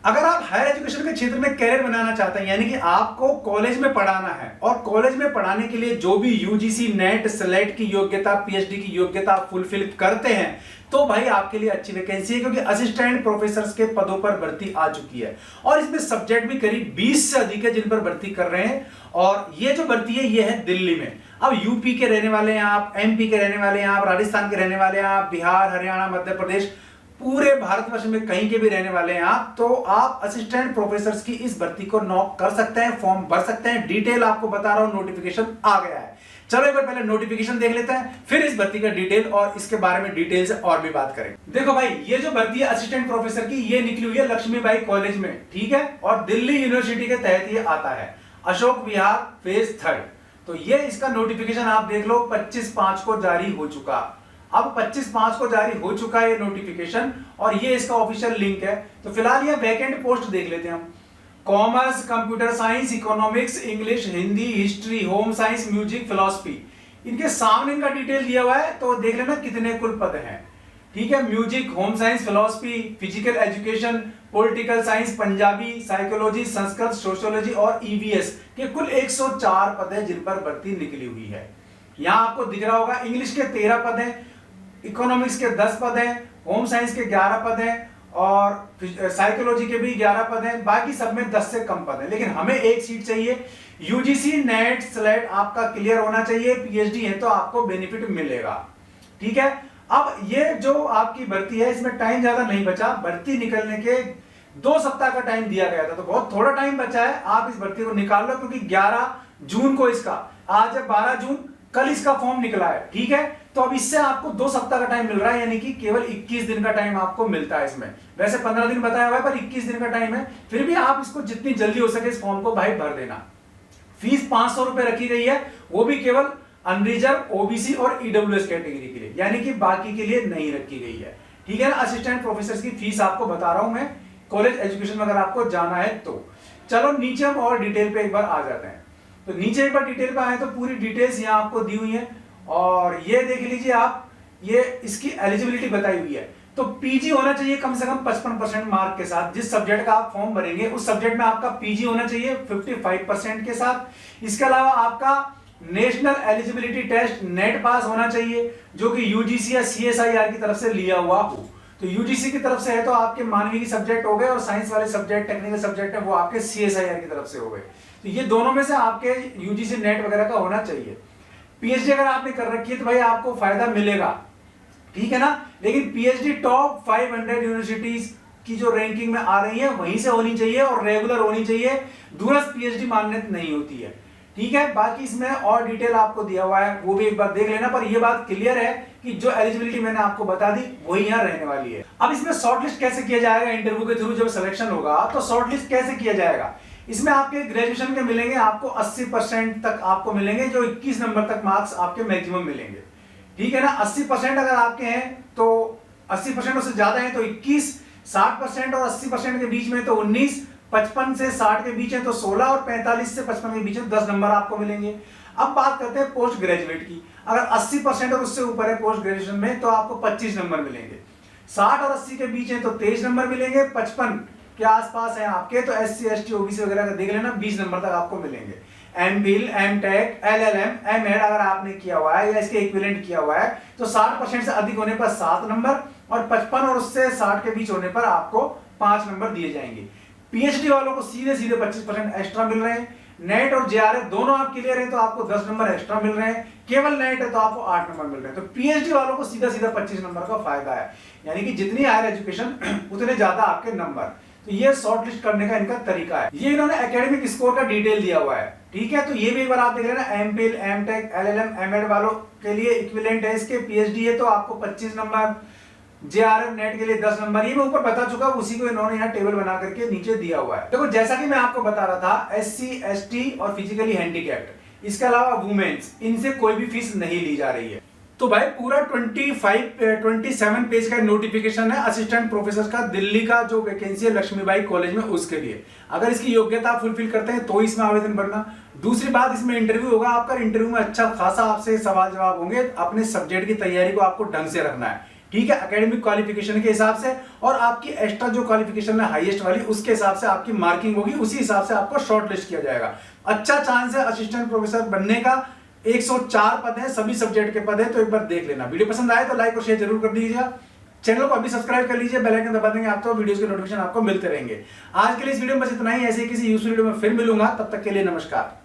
अगर आप higher education के क्षेत्र में कैरियर बनाना चाहते हैं, यानी कि आपको कॉलेज में पढ़ाना है और कॉलेज में पढ़ाने के लिए जो भी यूजीसी नेट सेलेक्ट की योग्यता, पीएचडी की योग्यता फुलफिल करते हैं, तो भाई आपके लिए अच्छी वैकेंसी है, क्योंकि असिस्टेंट प्रोफेसर के पदों पर भर्ती आ चुकी है और इसमें सब्जेक्ट भी करीब 20 से अधिक है जिन पर भर्ती कर रहे हैं। और ये जो भर्ती है ये है दिल्ली में। अब यूपी के रहने वाले हैं आप, एमपी के रहने वाले हैं आप, राजस्थान के रहने वाले हैं आप, बिहार, हरियाणा, मध्य प्रदेश, पूरे भारतवर्ष में कहीं के भी रहने वाले हैं आप, तो आप असिस्टेंट प्रोफेसर की इस भर्ती को नॉक कर सकते हैं, फॉर्म भर सकते हैं। डिटेल आपको बता रहा हूं, नोटिफिकेशन आ गया है। चलो एक बार पहले नोटिफिकेशन देख लेते हैं, फिर इस भर्ती का डिटेल और इसके बारे में डिटेल से और भी बात करेंगे। देखो भाई, ये जो भर्ती है असिस्टेंट प्रोफेसर की, ये निकली हुई है लक्ष्मीबाई कॉलेज में, ठीक है, और दिल्ली यूनिवर्सिटी के तहत ये आता है, अशोक विहार फेज 3। तो ये इसका नोटिफिकेशन आप देख लो 25/5 को जारी हो चुका। अब 25/5 को जारी हो चुका है ये नोटिफिकेशन और ये इसका ऑफिशियल लिंक है। तो फिलहाल ये वैकेंट पोस्ट देख लेते हैं हम। Commerce, computer science, economics, English, Hindi, history, home science, music, philosophy, इनके सामने इनका डिटेल दिया हुआ है, तो देख लेना कितने कुल पद हैं। ठीक है, music, home science, philosophy, physical education, political science, Punjabi, psychology, Sanskrit, sociology और ईवीएस के कुल 104 पद हैं जिन पर भर्ती निकली हुई है। यहां आपको दिख रहा होगा इंग्लिश के 13 पद हैं, इकोनॉमिक्स के 10 पद हैं, होम साइंस के 11 पद हैं और साइकोलॉजी के भी 11 पद हैं। बाकी सब में 10 से कम पद हैं, लेकिन हमें एक सीट चाहिए। यूजीसी नेट स्लेट आपका क्लियर होना चाहिए, पीएचडी है तो आपको बेनिफिट मिलेगा। ठीक है, अब ये जो आपकी भर्ती है इसमें टाइम ज्यादा नहीं बचा, भर्ती निकलने के 2 सप्ताह का टाइम दिया गया था, तो बहुत थोड़ा टाइम बचा है। आप इस भर्ती को निकाल लो, क्योंकि 11 जून को इसका, आज है 12 जून, कल इसका फॉर्म निकला है। ठीक है, तो अब इससे आपको 2 सप्ताह का टाइम मिल रहा है, यानी कि केवल 21 दिन का टाइम आपको मिलता है इसमें। वैसे 15 दिन बताया हुआ है, पर 21 दिन का टाइम है। फिर भी आप इसको जितनी जल्दी हो सके इस फॉर्म को भाई भर देना। फीस 500 रुपए रखी गई है, वो भी केवल अनरिजर्व, ओबीसी और ईडब्ल्यूएस कैटेगरी के लिए, यानी कि बाकी के लिए नहीं रखी गई है। ठीक है ना, असिस्टेंट प्रोफेसर की फीस आपको बता रहा हूं मैं, कॉलेज एजुकेशन में अगर आपको जाना है तो। चलो नीचे हम और डिटेल पे एक बार आ जाते हैं। तो नीचे एक बार डिटेल पे आए तो पूरी डिटेल्स यहाँ आपको दी हुई है और ये देख लीजिए आप, ये इसकी एलिजिबिलिटी बताई हुई है। तो पीजी होना चाहिए कम से कम 55% मार्क के साथ। जिस सब्जेक्ट का आप फॉर्म भरेंगे उस सब्जेक्ट में आपका पीजी होना चाहिए 55% के साथ। इसके अलावा आपका नेशनल एलिजिबिलिटी टेस्ट नेट पास होना चाहिए, जो कि यूजीसी या सीएसआईआर की तरफ से लिया हुआ हो। तो यूजीसी की तरफ से है तो आपके मानवीय के सब्जेक्ट हो गए, और साइंस वाले सब्जेक्ट, टेक्निकल सब्जेक्ट है वो आपके सीएसआईआर की तरफ से हो गए। तो ये दोनों में से आपके यूजीसी नेट वगैरह का होना चाहिए। पीएचडी अगर आपने कर रखी है तो भाई आपको फायदा मिलेगा, ठीक है ना, लेकिन पीएचडी टॉप 500 यूनिवर्सिटीज की जो रैंकिंग में आ रही है वहीं से होनी चाहिए और रेगुलर होनी चाहिए। दूरस्थ पीएचडी मान्यता नहीं होती है। ठीक है, बाकी इसमें और डिटेल आपको दिया हुआ है, वो भी एक बार देख लेना। पर ये बात क्लियर है कि जो एलिजिबिलिटी मैंने आपको बता दी वही यहाँ रहने वाली है। अब इसमें शॉर्टलिस्ट कैसे किया जाएगा, इंटरव्यू के थ्रू जब सिलेक्शन होगा तो शॉर्टलिस्ट कैसे किया जाएगा। इसमें आपके ग्रेजुएशन के मिलेंगे आपको 80% तक आपको मिलेंगे, जो 21 नंबर तक मार्क्स आपके मैक्सिमम मिलेंगे। ठीक है ना, 80% अगर आपके हैं तो 80% उससे ज्यादा है तो 21, 60% और 80% के बीच में तो 19, 55 से 60 के बीच है तो 16 और 45 से 55 के बीच में 10 नंबर आपको मिलेंगे। अब बात करते हैं पोस्ट ग्रेजुएट की। अगर 80% और उससे ऊपर है पोस्ट ग्रेजुएशन में तो आपको 25 नंबर मिलेंगे। 60 और 80 के बीच है तो 23 नंबर मिलेंगे। 55 के आसपास है आपके तो एससी, एसटी, ओबीसी वगैरह का देख लेना, 20 नंबर तक आपको मिलेंगे। एमफिल, एमटेक, एलएलएम, एमएड अगर आपने किया हुआ है या इसके इक्विवेलेंट किया हुआ है तो 60% से अधिक होने पर 7 नंबर और 55 और उससे 60 के बीच होने पर आपको 5 नंबर दिए जाएंगे। पीएचडी वालों को सीधे सीधे 25% एक्स्ट्रा मिल रहे हैं। नेट और जेआरएफ दोनों आप क्लियर है तो आपको 10 नंबर एक्स्ट्रा मिल रहे हैं। केवल नेट है तो आपको 8 नंबर मिल रहे हैं। तो पीएचडी वालों को सीधा सीधा 25 नंबर का फायदा है, यानी कि जितनी हायर एजुकेशन उतने ज्यादा आपके नंबर। तो ये शॉर्ट लिस्ट करने का इनका तरीका है। ये इन्होंने एकेडमिक स्कोर का डिटेल दिया हुआ है। ठीक है, तो ये भी एक बार आप देख लेना। एमफिल, एमटेक, एलएलएम, एमएड वालों के लिए इक्विवेलेंट है इसके। पीएचडी है तो आपको 25 नंबर, जेआरएफ नेट के लिए 10 नंबर। ये मैं ऊपर बता चुका हूं, उसी को इन्होंने यहाँ टेबल बना करके नीचे दिया हुआ है। देखो जैसा कि मैं आपको बता रहा था, एससी, एसटी और फिजिकली हैंडीकैप्ड, इसके अलावा वुमेन्स, इनसे कोई भी फीस नहीं ली जा रही है। तो भाई पूरा 27 पेज का नोटिफिकेशन है असिस्टेंट प्रोफेसर का, दिल्ली का जो वैकेंसी है लक्ष्मीबाई कॉलेज में उसके लिए। अगर इसकी योग्यता फुलफिल करते हैं तो इसमें आवेदन भरना। दूसरी बात, इसमें इंटरव्यू होगा आपका। इंटरव्यू में अच्छा खासा आपसे सवाल जवाब होंगे। अपने सब्जेक्ट की तैयारी को आपको ढंग से रखना है। ठीक है, एकेडमिक क्वालिफिकेशन के हिसाब से, और आपकी एक्स्ट्रा जो क्वालिफिकेशन है हाईएस्ट वाली, उसके हिसाब से आपकी मार्किंग होगी, उसी हिसाब से आपको शॉर्ट लिस्ट किया जाएगा। अच्छा चांस है असिस्टेंट प्रोफेसर बनने का। 104 पद है, सभी सब्जेक्ट के पद है, तो एक बार देख लेना। वीडियो पसंद आए तो लाइक और शेयर जरूर कर दीजिएगा। चैनल को अभी सब्सक्राइब कर लीजिए, बेल आइकन दबा देंगे आप तो वीडियोस के नोटिफिकेशन आपको मिलते रहेंगे। आज के लिए इस वीडियो में बस इतना ही। ऐसे किसी यूजफुल वीडियो में फिर मिलूंगा, तब तक के लिए नमस्कार।